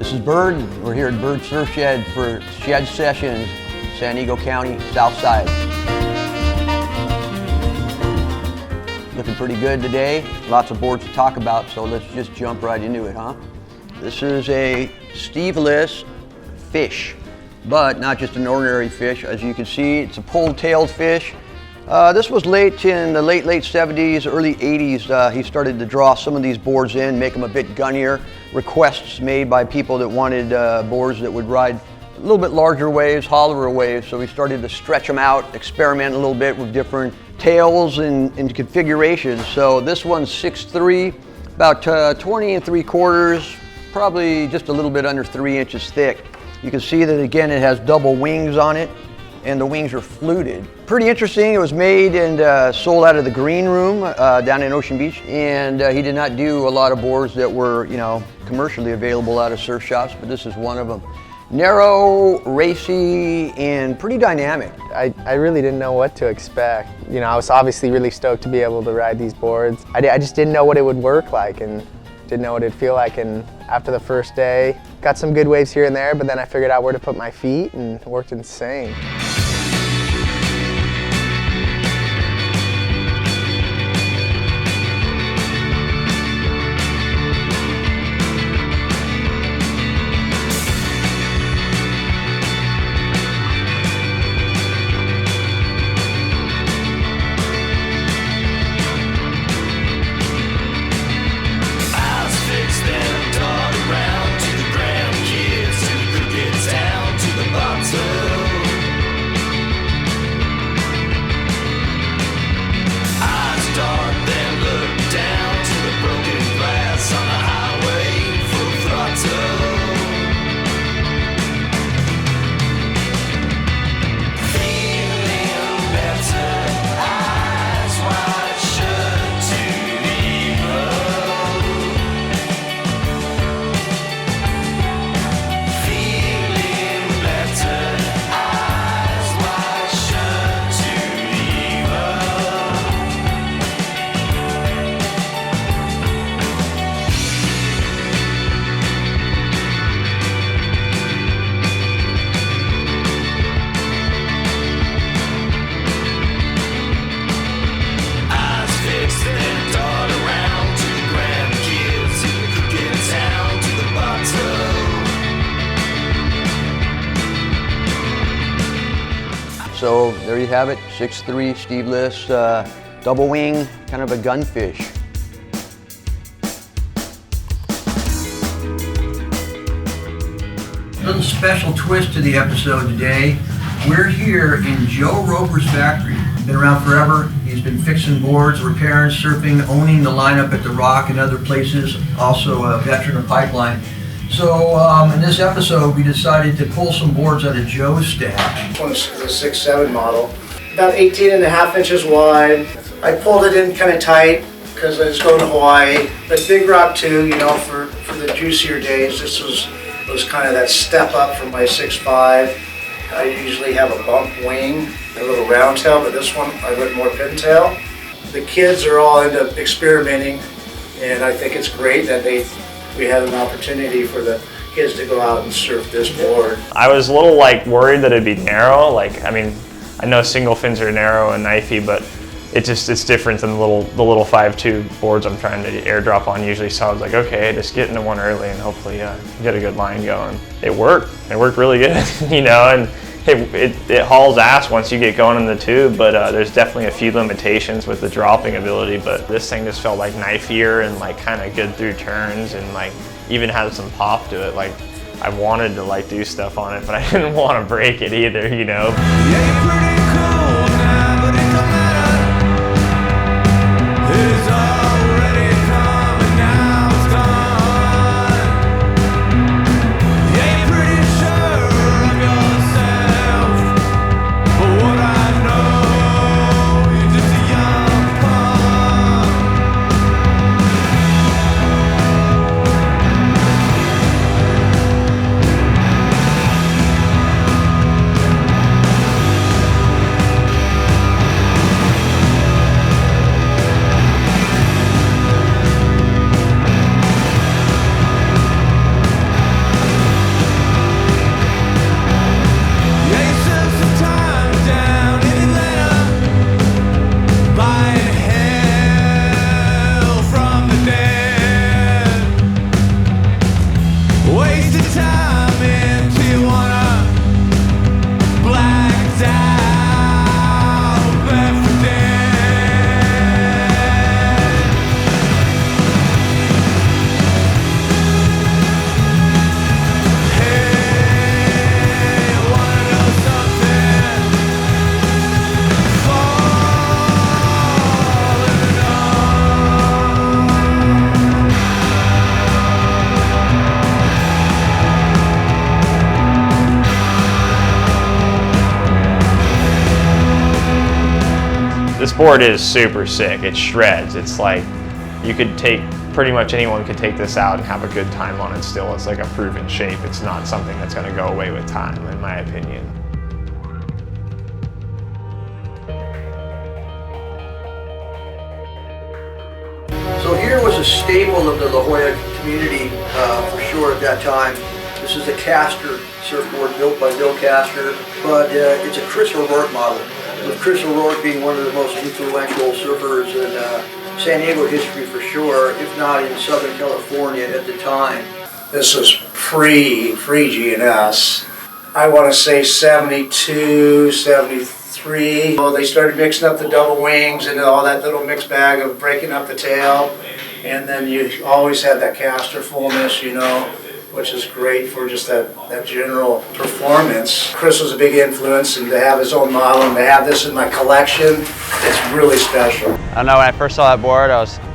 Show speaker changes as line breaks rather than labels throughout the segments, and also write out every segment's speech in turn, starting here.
This is Bird. We're here at Bird Surf Shed for Shed Sessions, San Diego County, South Side. Looking pretty good today. Lots of boards to talk about, so let's just jump right into it, huh? This is a Steveless fish, but not just an ordinary fish. As you can see, it's a pulled-tailed fish. This was in the late 70s, early 80s. He started to draw some of these boards in, make them a bit gunnier. Requests made by people that wanted boards that would ride a little bit larger waves, hollower waves. So we started to stretch them out, experiment a little bit with different tails and configurations. So this one's 6'3", about 20 3/4, probably just a little bit under 3 inches thick. You can see that again it has double wings on it, and the wings are fluted. Pretty interesting. It was made and sold out of the green room down in Ocean Beach, and he did not do a lot of boards that were, commercially available out of surf shops, but this is one of them. Narrow, racy, and pretty dynamic.
I really didn't know what to expect. I was obviously really stoked to be able to ride these boards. I just didn't know what it would work like and didn't know what it'd feel like. And after the first day, got some good waves here and there, but then I figured out where to put my feet and it worked insane.
So there you have it, 6'3", Steveless, double wing, kind of a gunfish. A little special twist to the episode today. We're here in Joe Roper's factory. Been around forever. He's been fixing boards, repairing, surfing, owning the lineup at the Rock and other places. Also a veteran of Pipeline. So in this episode, we decided to pull some boards out of Joe's stack.
This one is a 6'7" model, about 18.5 inches wide. I pulled it in kind of tight because I was going to Hawaii. But Big Rock too, for the juicier days, this was kind of that step up from my 6'5". I usually have a bump wing, a little round tail, but this one I went more pintail. The kids are all into experimenting, and I think it's great that we had an opportunity for the kids to go out and surf this board.
I was a little worried that it'd be narrow. I know single fins are narrow and knifey, but it's different than the little 5'2" boards I'm trying to airdrop on usually. So I was like, okay, just get into one early and hopefully get a good line going. It worked really good, and it hauls ass once you get going in the tube, but there's definitely a few limitations with the dropping ability, but this thing just felt knifier and kind of good through turns and even had some pop to it. I wanted to do stuff on it, but I didn't want to break it either, Yeah, board is super sick. It shreds. It's like you could take, pretty much anyone could take this out and have a good time on it still. It's like a proven shape. It's not something that's going to go away with time, in my opinion.
So here was a staple of the La Jolla community for sure at that time. This is a Castor surfboard built by Bill Castor, but it's a Chris O'Rourke model, with Chris O'Rourke being one of the most influential surfers in San Diego history for sure, if not in Southern California at the time.
This was pre-GNS. I want to say 72, 73. Well, they started mixing up the double wings and all that little mixed bag of breaking up the tail. And then you always had that Castor fullness, you know, which is great for just that general performance. Chris was a big influence, and to have his own model and to have this in my collection, it's really special.
I don't know, when I first saw that board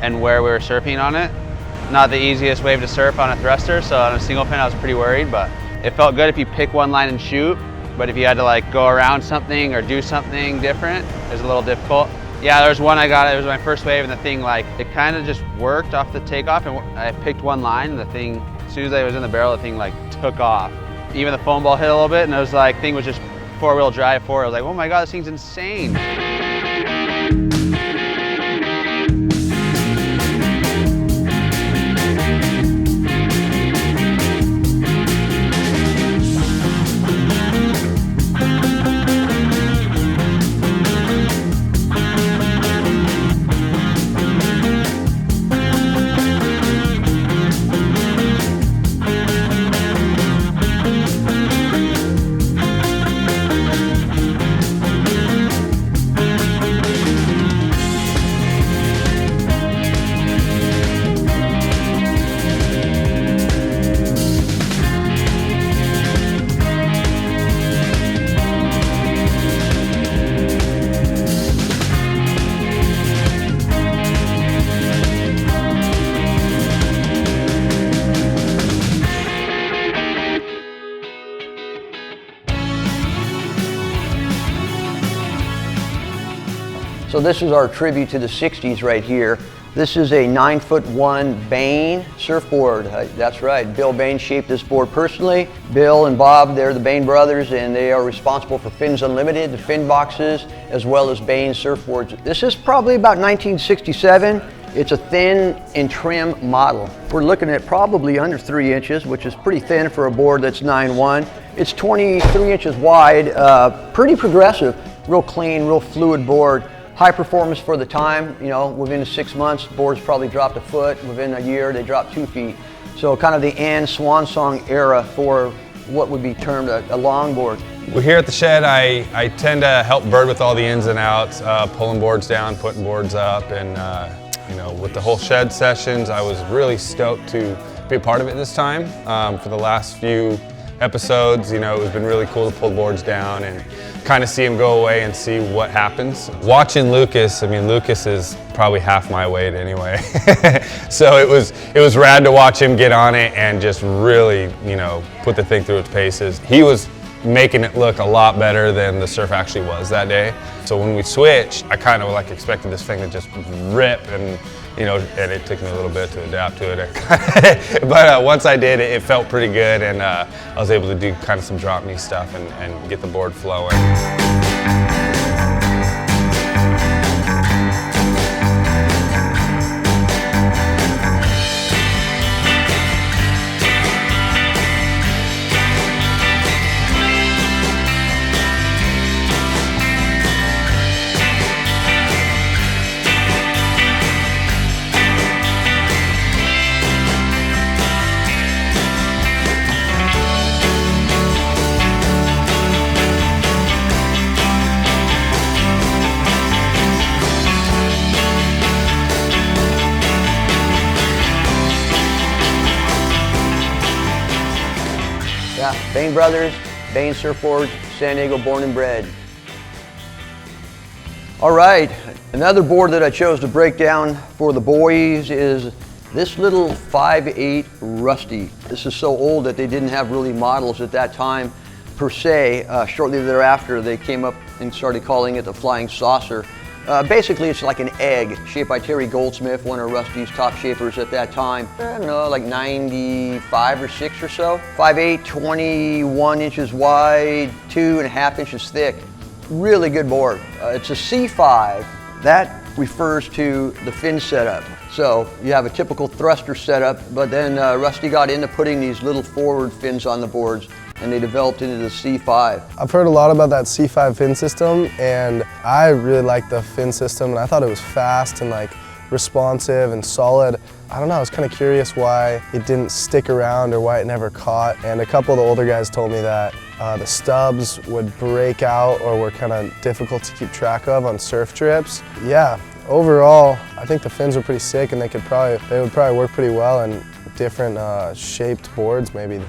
and where we were surfing on it, not the easiest wave to surf on a thruster, so on a single fin I was pretty worried, but it felt good if you pick one line and shoot, but if you had to like go around something or do something different, it was a little difficult. Yeah, there was one I got, it was my first wave, and the thing like, it kind of just worked off the takeoff, and I picked one line, and the thing, as soon as I was in the barrel, the thing like took off. Even the foam ball hit a little bit, and it was like, thing was just four-wheel drive forward. I was like, oh my God, this thing's insane.
So this is our tribute to the 60s right here. This is a 9'1" BAHNE surfboard. That's right, Bill BAHNE shaped this board personally. Bill and Bob, they're the BAHNE brothers, and they are responsible for Fins Unlimited, the fin boxes, as well as BAHNE surfboards. This is probably about 1967. It's a thin and trim model. We're looking at probably under 3 inches, which is pretty thin for a board that's 9'1". It's 23 inches wide, pretty progressive, real clean, real fluid board. High performance for the time, you know, within 6 months, boards probably dropped a foot. Within a year, they dropped 2 feet. So kind of the Ann Swan Song era for what would be termed a longboard.
Well, here at the shed, I tend to help Bird with all the ins and outs, pulling boards down, putting boards up, and you know, with the whole shed sessions, I was really stoked to be a part of it this time. For the last few episodes, you know, it's been really cool to pull boards down and kind of see him go away and see what happens. Watching Lucas, I mean, Lucas is probably half my weight anyway. So it was rad to watch him get on it and just really, you know, put the thing through its paces. He was making it look a lot better than the surf actually was that day. So when we switched, I kind of like expected this thing to just rip, and you know, and it took me a little bit to adapt to it. But once I did, it felt pretty good, and I was able to do kind of some drop knee stuff and get the board flowing.
Yeah, BAHNE Brothers, BAHNE Surfboards, San Diego born and bred. All right, another board that I chose to break down for the boys is this little 5'8" Rusty. This is so old that they didn't have really models at that time per se. Shortly thereafter, they came up and started calling it the Flying Saucer. Basically, it's like an egg shaped by Terry Goldsmith, one of Rusty's top shapers at that time. I don't know, like 95 or 6 or so. 5'8", 21 inches wide, 2.5 inches thick. Really good board. It's a C5. That refers to the fin setup. So you have a typical thruster setup, but then Rusty got into putting these little forward fins on the boards, and they developed into the C5.
I've heard a lot about that C5 fin system, and I really like the fin system, and I thought it was fast and like responsive and solid. I don't know, I was kind of curious why it didn't stick around or why it never caught, and a couple of the older guys told me that the stubs would break out or were kind of difficult to keep track of on surf trips. Yeah, overall, I think the fins were pretty sick, and they would probably work pretty well in different shaped boards maybe.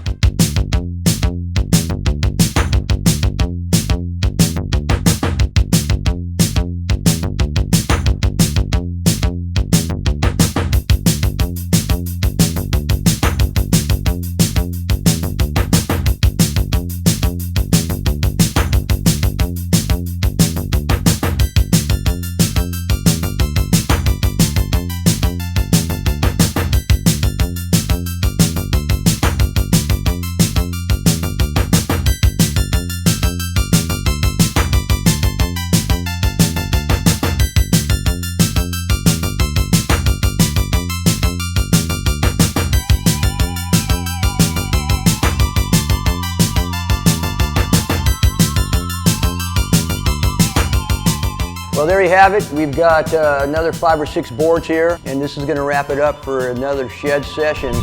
Well, there you have it. We've got another 5 or 6 boards here, and this is going to wrap it up for another shed sessions.